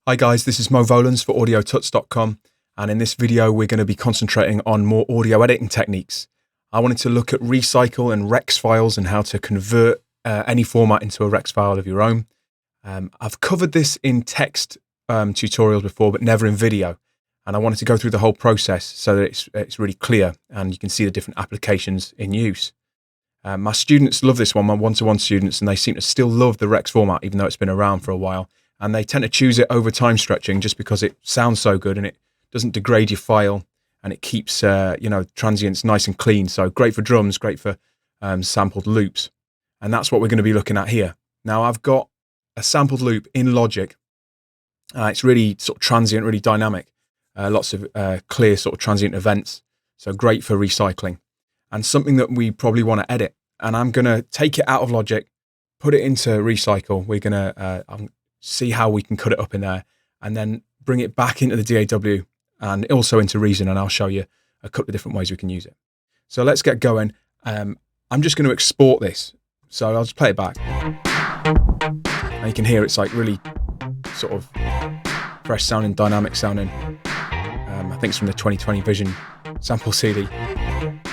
Hi guys, this is Volans for Audiotuts.com, and in this video we're going to be concentrating on more audio editing techniques. I wanted to look at recycle and rex files and how to convert any format into a rex file of your own. I've covered this in text tutorials before, but never in video, and I wanted to go through the whole process so that it's really clear and you can see the different applications in use. My students love this one, my one-to-one students, and they seem to still love the rex format even though it's been around for a while. And they tend to choose it over time stretching just because it sounds so good and it doesn't degrade your file and it keeps transients nice and clean. So great for drums, great for sampled loops. And that's what we're going to be looking at here. Now I've got a sampled loop in Logic. It's really sort of transient, really dynamic. Lots of clear sort of transient events. So great for recycling. And something that we probably want to edit. And I'm going to take it out of Logic, put it into Recycle. We're going to see how we can cut it up in there and then bring it back into the DAW and also into Reason, and I'll show you a couple of different ways we can use it. So let's get going. I'm just going to export this. So I'll just play it back. And you can hear it's like really sort of fresh sounding, dynamic sounding. I think it's from the 2020 Vision sample CD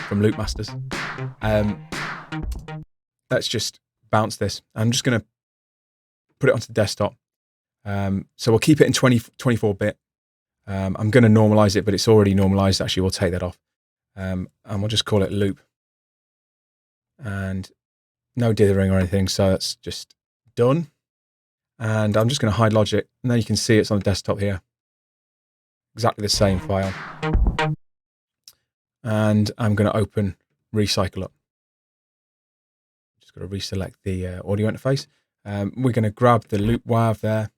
from Loop Masters. Let's just bounce this. I'm just going to put it onto the desktop. So we'll keep it in 24-bit. I'm going to normalize it, but it's already normalized. Actually, we'll take that off. And we'll just call it loop. And no dithering or anything, so that's just done. And I'm just going to hide Logic, and then you can see it's on the desktop here. Exactly the same file. And I'm going to open Recycle up. Just got to reselect the audio interface. We're going to grab the loop WAV there.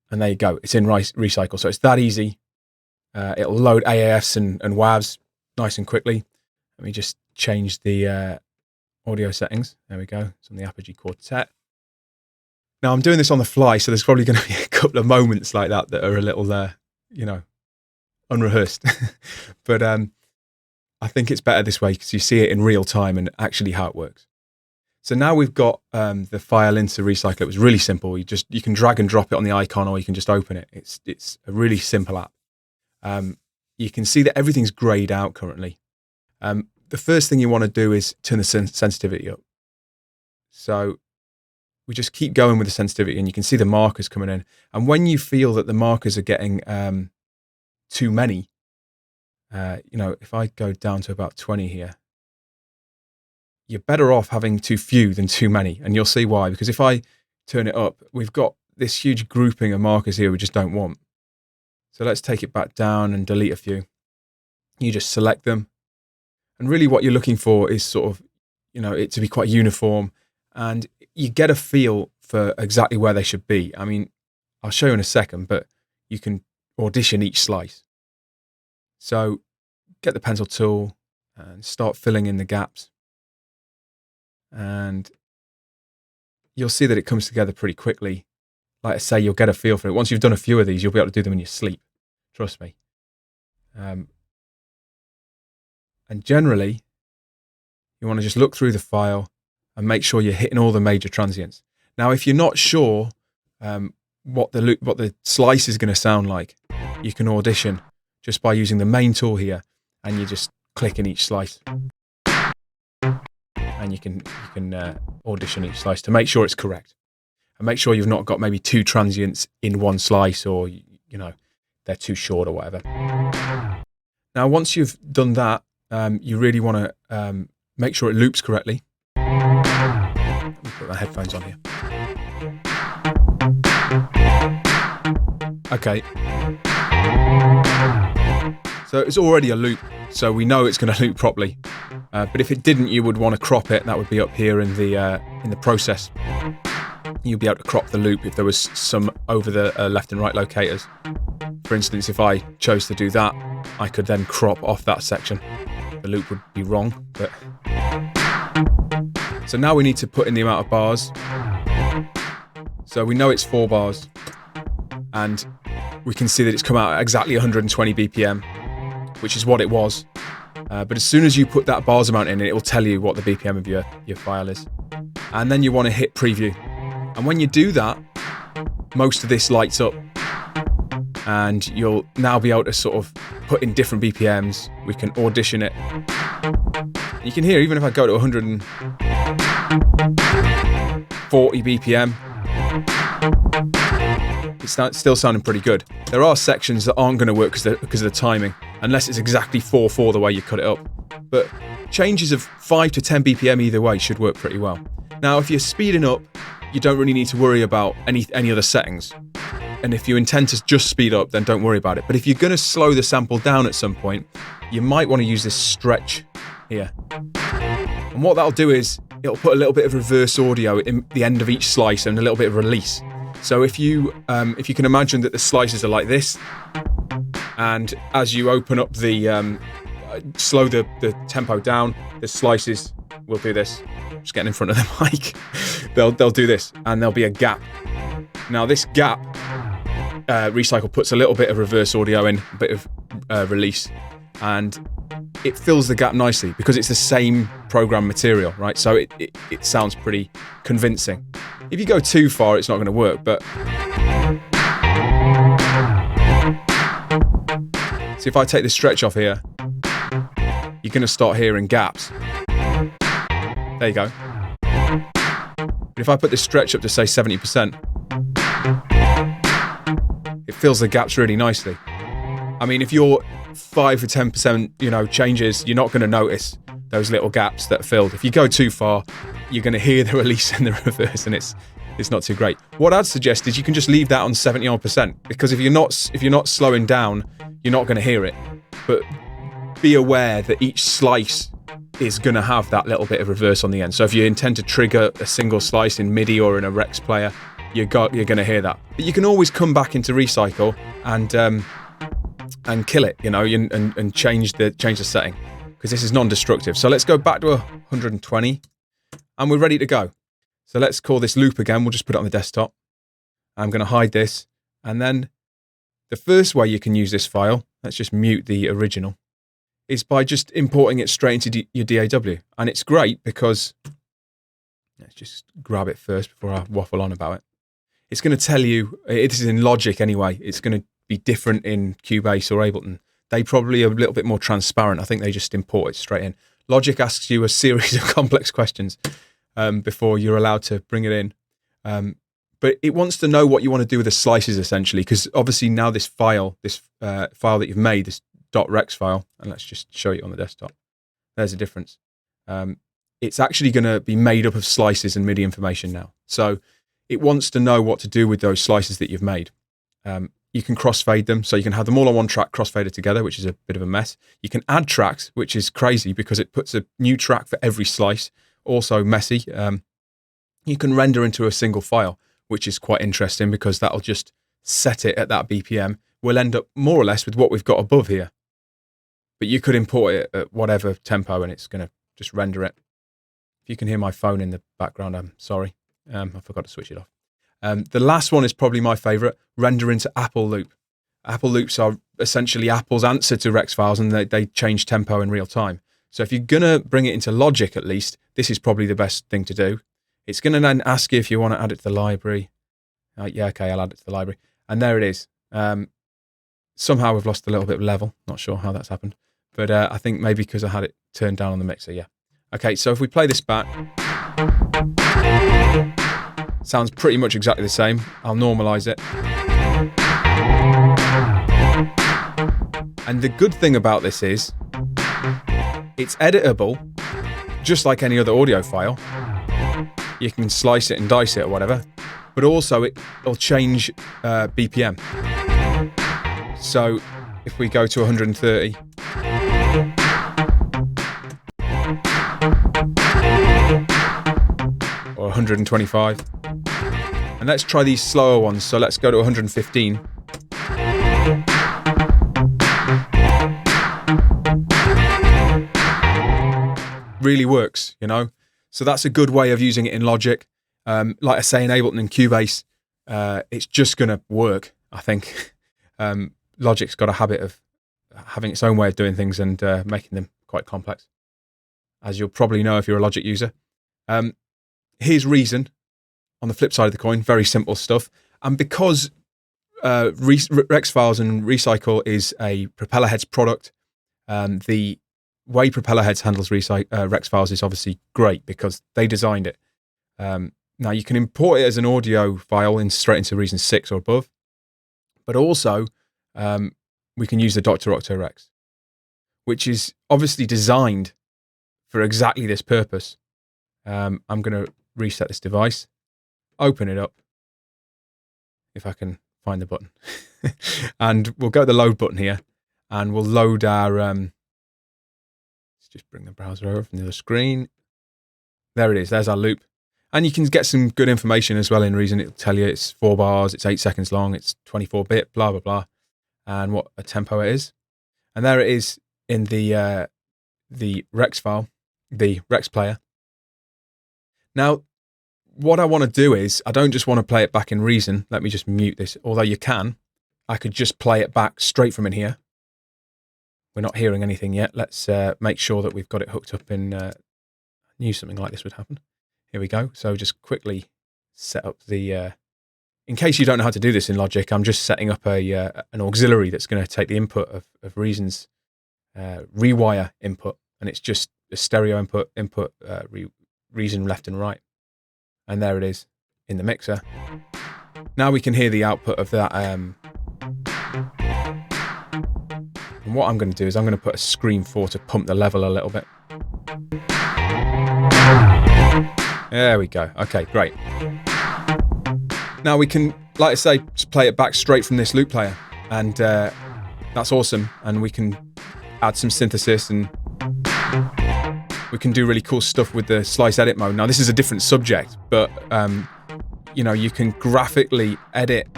And there you go. It's in Recycle. So it's that easy. It'll load AAFs and WAVs nice and quickly. Let me just change the audio settings. There we go. It's on the Apogee Quartet. Now I'm doing this on the fly, so there's probably going to be a couple of moments like that are a little, unrehearsed. But I think it's better this way because you see it in real time and actually how it works. So now we've got the file into Recycle. It was really simple. You can drag and drop it on the icon, or you can just open it. It's a really simple app. You can see that everything's grayed out currently. The first thing you want to do is turn the sensitivity up. So we just keep going with the sensitivity, and you can see the markers coming in. And when you feel that the markers are getting too many, if I go down to about 20 here, you're better off having too few than too many. And you'll see why, because if I turn it up, we've got this huge grouping of markers here we just don't want. So let's take it back down and delete a few. You just select them. And really what you're looking for is sort of, it to be quite uniform, and you get a feel for exactly where they should be. I mean, I'll show you in a second, but you can audition each slice. So get the pencil tool and start filling in the gaps. And you'll see that it comes together pretty quickly. Like I say, you'll get a feel for it. Once you've done a few of these, you'll be able to do them in your sleep. Trust me. And generally, you want to just look through the file and make sure you're hitting all the major transients. Now, if you're not sure what the slice is going to sound like, you can audition just by using the main tool here, and you just click in each slice. And you can audition each slice to make sure it's correct, and make sure you've not got maybe two transients in one slice, or they're too short or whatever. Now, once you've done that, you really want to make sure it loops correctly. Let me put my headphones on here. Okay. So it's already a loop, so we know it's going to loop properly. But if it didn't, you would want to crop it. That would be up here in the process. You'd be able to crop the loop if there was some over the left and right locators. For instance, if I chose to do that, I could then crop off that section. The loop would be wrong, but... So now we need to put in the amount of bars. So we know it's 4 bars, and we can see that it's come out at exactly 120 BPM, which is what it was. But as soon as you put that bars amount in, it will tell you what the BPM of your file is. And then you want to hit preview. And when you do that, most of this lights up. And you'll now be able to sort of put in different BPMs. We can audition it. You can hear, even if I go to 140 BPM, it's still sounding pretty good. There are sections that aren't going to work because of the timing, unless it's exactly 4/4 the way you cut it up. But changes of 5 to 10 BPM either way should work pretty well. Now, if you're speeding up, you don't really need to worry about any other settings. And if you intend to just speed up, then don't worry about it. But if you're going to slow the sample down at some point, you might want to use this stretch here. And what that'll do is it'll put a little bit of reverse audio in the end of each slice and a little bit of release. So if you can imagine that the slices are like this, and as you open up the slow the tempo down, the slices will do this. Just getting in front of the mic. They'll do this, and there'll be a gap. Now this gap, Recycle puts a little bit of reverse audio in, a bit of release, and it fills the gap nicely because it's the same program material, right? So it sounds pretty convincing. If you go too far, it's not going to work, but see, if I take the stretch off here, you're going to start hearing gaps. There you go. But if I put the stretch up to say 70%, it fills the gaps really nicely. I mean, if you're 5 or 10%, changes, you're not going to notice those little gaps that are filled. If you go too far, you're going to hear the release and the reverse, and it's not too great. What I'd suggest is you can just leave that on 70% because if you're not slowing down, you're not going to hear it. But be aware that each slice is going to have that little bit of reverse on the end. So if you intend to trigger a single slice in MIDI or in a Rex player, you're going to hear that. But you can always come back into Recycle and kill it, and change the setting because this is non-destructive. So let's go back to 120, and we're ready to go. So let's call this loop again. We'll just put it on the desktop. I'm going to hide this, and then the first way you can use this file, let's just mute the original, is by just importing it straight into your DAW. And it's great because, let's just grab it first before I waffle on about it. It's going to tell you, it is in Logic anyway, it's going to be different in Cubase or Ableton. They probably are a little bit more transparent. I think they just import it straight in. Logic asks you a series of complex questions before you're allowed to bring it in. But it wants to know what you want to do with the slices essentially, because obviously now this file that you've made, this .rex file, and let's just show you on the desktop. There's a difference. It's actually going to be made up of slices and MIDI information now. So it wants to know what to do with those slices that you've made. You can crossfade them, so you can have them all on one track crossfaded together, which is a bit of a mess. You can add tracks, which is crazy because it puts a new track for every slice, also messy. You can render into a single file, which is quite interesting because that'll just set it at that BPM. We'll end up more or less with what we've got above here. But you could import it at whatever tempo and it's going to just render it. If you can hear my phone in the background, I'm sorry. I forgot to switch it off. The last one is probably my favorite, render into Apple Loop. Apple Loops are essentially Apple's answer to Rex files, and they change tempo in real time. So if you're going to bring it into Logic at least, this is probably the best thing to do. It's going to then ask you if you want to add it to the library. Yeah, okay, I'll add it to the library. And there it is. Somehow we've lost a little bit of level. Not sure how that's happened. But I think maybe because I had it turned down on the mixer, yeah. Okay, so if we play this back, sounds pretty much exactly the same. I'll normalize it. And the good thing about this is it's editable, just like any other audio file. You can slice it and dice it or whatever, but also it'll change BPM. So if we go to 130, or 125, and let's try these slower ones. So let's go to 115. Really works, So that's a good way of using it in Logic. Like I say, in Ableton and Cubase, it's just going to work, I think. Logic's got a habit of having its own way of doing things and making them quite complex, as you'll probably know if you're a Logic user. Here's Reason on the flip side of the coin, very simple stuff. And because Rex Files and Recycle is a Propellerheads product, the way Propellerheads handles Rex Files is obviously great because they designed it. Now you can import it as an audio file straight into Reason 6 or above, but also we can use the Dr.Octo Rex, which is obviously designed for exactly this purpose. I'm going to reset this device, open it up, if I can find the button, and we'll go to the load button here, and we'll load our, let's just bring the browser over from the other screen. There it is, there's our loop. And you can get some good information as well in Reason. It'll tell you it's 4 bars, it's 8 seconds long, it's 24-bit, blah, blah, blah, and what a tempo it is. And there it is in the Rex file, the Rex player. Now, what I want to do is, I don't just want to play it back in Reason. Let me just mute this. Although you can, I could just play it back straight from in here. We're not hearing anything yet. Let's make sure that we've got it hooked up in, knew something like this would happen. Here we go. So just quickly set up the, in case you don't know how to do this in Logic, I'm just setting up an auxiliary that's going to take the input of Reason's rewire input. And it's just a stereo input, Reason left and right. And there it is in the mixer. Now we can hear the output of that. And what I'm going to do is I'm going to put a screen 4 to pump the level a little bit. There we go. Okay, great. Now we can, like I say, just play it back straight from this loop player. And that's awesome. And we can add some synthesis, and we can do really cool stuff with the slice edit mode. Now this is a different subject, but you know, you can graphically edit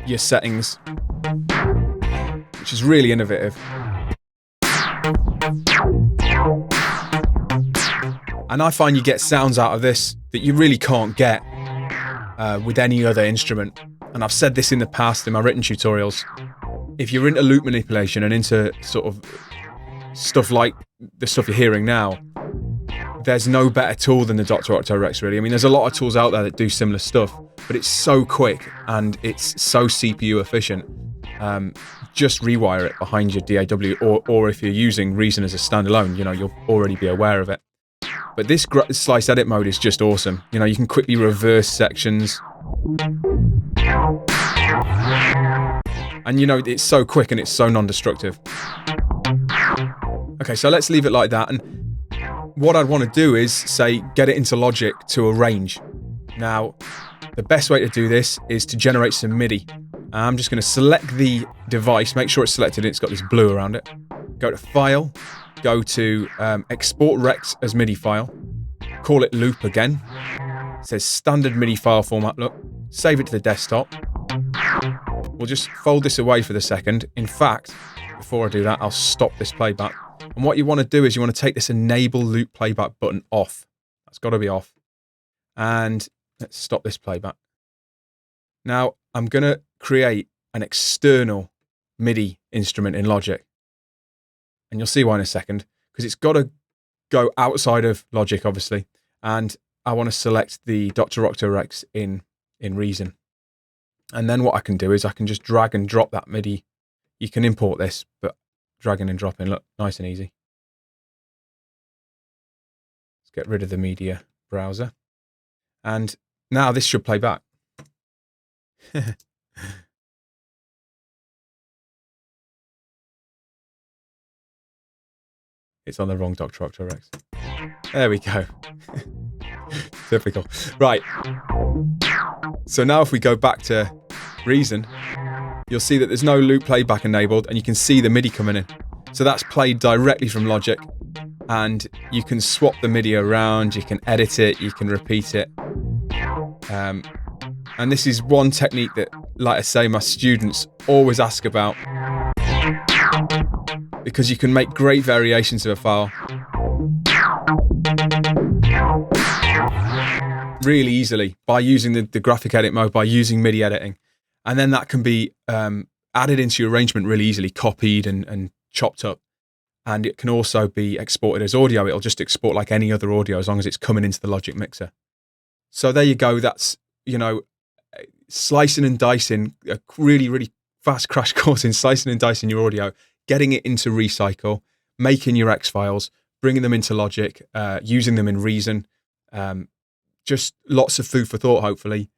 your settings, which is really innovative. And I find you get sounds out of this that you really can't get with any other instrument. And I've said this in the past in my written tutorials. If you're into loop manipulation and into sort of stuff like the stuff you're hearing now, there's no better tool than the Dr.Octo Rex, really. I mean, there's a lot of tools out there that do similar stuff, but it's so quick and it's so CPU efficient. Just rewire it behind your DAW, or if you're using Reason as a standalone, you know, you'll already be aware of it. But this slice edit mode is just awesome. You know, you can quickly reverse sections. And you know, it's so quick and it's so non-destructive. Okay, so let's leave it like that. And what I'd want to do is, say, get it into Logic to arrange. Now, the best way to do this is to generate some MIDI. I'm just going to select the device, make sure it's selected, it's got this blue around it. Go to File, go to Export Rex as MIDI file, call it Loop again. It says Standard MIDI file format, look. Save it to the desktop. We'll just fold this away for the second. In fact, before I do that, I'll stop this playback. And what you want to do is you want to take this Enable Loop Playback button off. That's got to be off. And let's stop this playback. Now, I'm going to create an external MIDI instrument in Logic. And you'll see why in a second, because it's got to go outside of Logic, obviously. And I want to select the Dr.Octo Rex in Reason. And then what I can do is I can just drag and drop that MIDI. You can import this, but dragging and dropping, look, nice and easy. Let's get rid of the media browser. And now this should play back. It's on the wrong Dr.Octo Rex. There we go. Typical. Right. So now if we go back to Reason, you'll see that there's no loop playback enabled, and you can see the MIDI coming in. So that's played directly from Logic, and you can swap the MIDI around, you can edit it, you can repeat it. And this is one technique that, like I say, my students always ask about, because you can make great variations of a file really easily by using the graphic edit mode, by using MIDI editing. And then that can be added into your arrangement really easily, copied and chopped up. and it can also be exported as audio. It'll just export like any other audio as long as it's coming into the Logic mixer. So there you go. That's, slicing and dicing, a really, really fast crash course in slicing and dicing your audio, getting it into Recycle, making your X files, bringing them into Logic, using them in Reason. Just lots of food for thought, hopefully.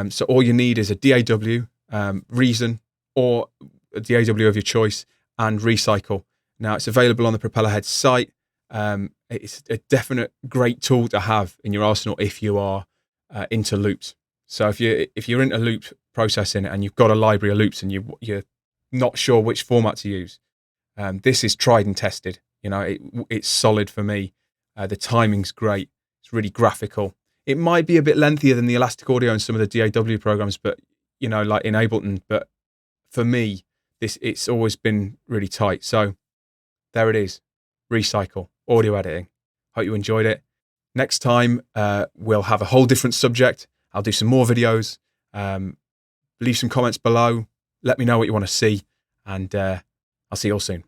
So all you need is a DAW, Reason, or a DAW of your choice, and Recycle. Now, it's available on the Propellerhead site. It's a definite great tool to have in your arsenal if you are into loops. So if you're into loop processing and you've got a library of loops and you're not sure which format to use, this is tried and tested. It's solid for me. The timing's great. It's really graphical. It might be a bit lengthier than the Elastic Audio and some of the DAW programs, but like in Ableton. But for me, it's always been really tight. So there it is. Recycle, audio editing. Hope you enjoyed it. Next time, we'll have a whole different subject. I'll do some more videos. Leave some comments below. Let me know what you want to see. And I'll see you all soon.